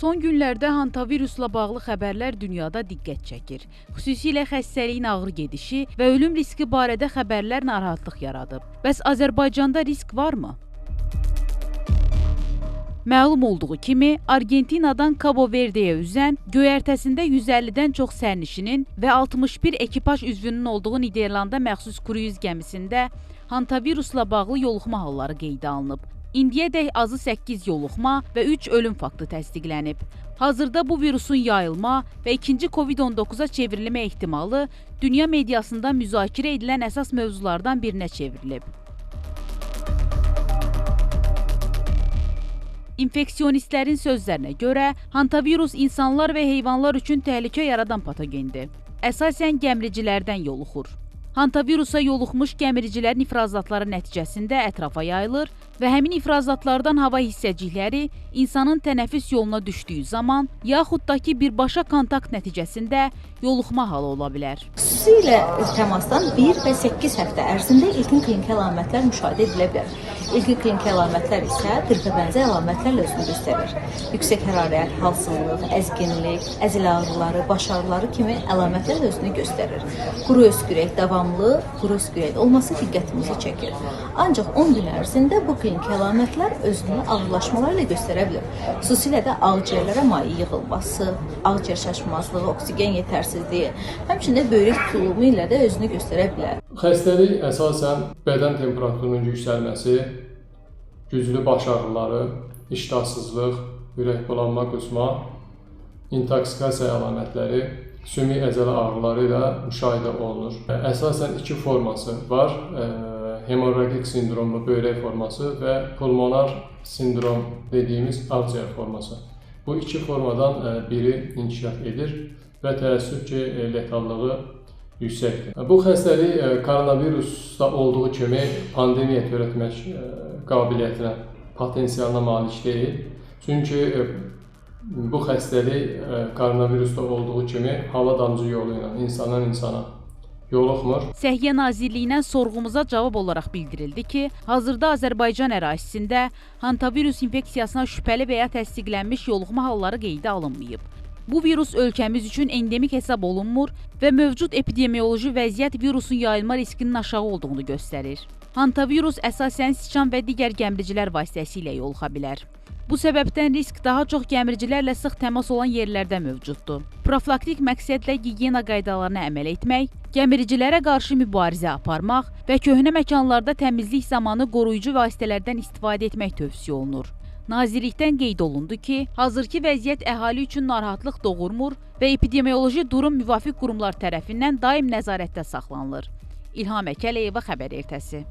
Son günlərdə hantavirusla bağlı xəbərlər dünyada diqqət çəkir. Xüsusilə xəstəliyin ağır gedişi və ölüm riski barədə xəbərlər narahatlıq yaradıb. Bəs Azərbaycanda risk varmı? Məlum olduğu kimi, Argentinadan Cabo Verde'yə üzən göyərtəsində 150-dən çox sərnişinin və 61 ekipaj üzvünün olduğu Niderlanda məxsus kruyuz gəmisində hantavirusla bağlı yoluxma halları qeydə alınıb. İndiyədək azı 8 yoluxma və 3 ölüm faktı təsdiqlənib. Hazırda bu virusun yayılma və ikinci Covid-19-a çevrilmə ehtimalı dünya mediasında müzakirə edilən əsas mövzulardan birinə çevrilib. İnfeksionistlərin sözlərinə görə, hantavirus insanlar və heyvanlar üçün təhlükə yaradan patogendir. Əsasən gəmiricilərdən yoluxur. Hantavirusa yoluxmuş gəmiricilərin ifrazatları nəticəsində ətrafa yayılır və həmin ifrazatlardan hava hissəcikləri insanın tənəffüs yoluna düşdüyü zaman, yaxud da ki, birbaşa kontakt nəticəsində yoluxma halı ola bilər. Xüsusilə təmasdan 1 və 8 həftə ərzində ilkin kliniki əlamətlər müşahidə edilə bilər. İlkin kliniki əlamətlər isə qripə bənzər əlamətlərlə özünü göstərir. Yüksək hərarət, halsızlıq, əzginlik, əzələ ağrıları, baş ağrıları kimi əlamətlər özünü göstərir. Quru öskürək, davamlı quru öskürək olması diqqətimizi çəkir. Ancaq 10 gün ərzində bu kliniki əlamətlər özünü ağırlaşmalarla göstərə bilər. Xüsusilə də ağciyərlərə maye yığılması, ağciyər şaşmazlığı, oksigen yetərsizliyi, həmçinin böyrək tutulumu ilə də özünü göstərə bilər. Xəstəlik əsasən bədən temperaturunun yüksəlməsi, güclü baş ağrıları, iştahsızlıq, ürəkbulanma, qusma, intoksikasiya əlamətləri, sümük əzələ ağrıları ilə müşahidə olunur. Əsasən iki forması var. Hemorragik sindromlu böyrək forması və pulmonar sindrom dediyimiz ağciyər forması. Bu iki formadan biri inkişaf edir və təəssüf ki, letallığı yüksəkdir. Bu xəstəlik koronavirusda olduğu kimi pandemiya törətmək qabiliyyətinə, potensialına malik deyil. Çünki bu xəstəlik koronavirusda olduğu kimi hava damcı yolu ilə insandan insana yoluxmur. Səhiyyə Nazirliyindən sorğumuza cavab olaraq bildirildi ki, hazırda Azərbaycan ərazisində hantavirus infeksiyasına şübhəli və ya təsdiqlənmiş yoluxma halları qeydə alınmayıb. Bu virus ölkəmiz üçün endemik hesab olunmur və mövcud epidemioloji vəziyyət virusun yayılma riskinin aşağı olduğunu göstərir. Hantavirus əsasən siçan və digər gəmiricilər vasitəsilə yoluxa bilər. Bu səbəbdən risk daha çox gəmiricilərlə sıx təmas olan yerlərdə mövcuddur. Profilaktik məqsədlə gigiyena qaydalarına əməl etmək, gəmiricilərə qarşı mübarizə aparmaq və köhnə məkanlarda təmizlik zamanı qoruyucu vasitələrdən istifadə etmək tövsiyə olunur. Nazirlikdən qeyd olundu ki, hazırki vəziyyət əhali üçün narahatlıq doğurmur və epidemioloji durum müvafiq qurumlar tərəfindən daim nəzarətdə saxlanılır. İlham Əkəliyeva, Xəbər Ertəsi.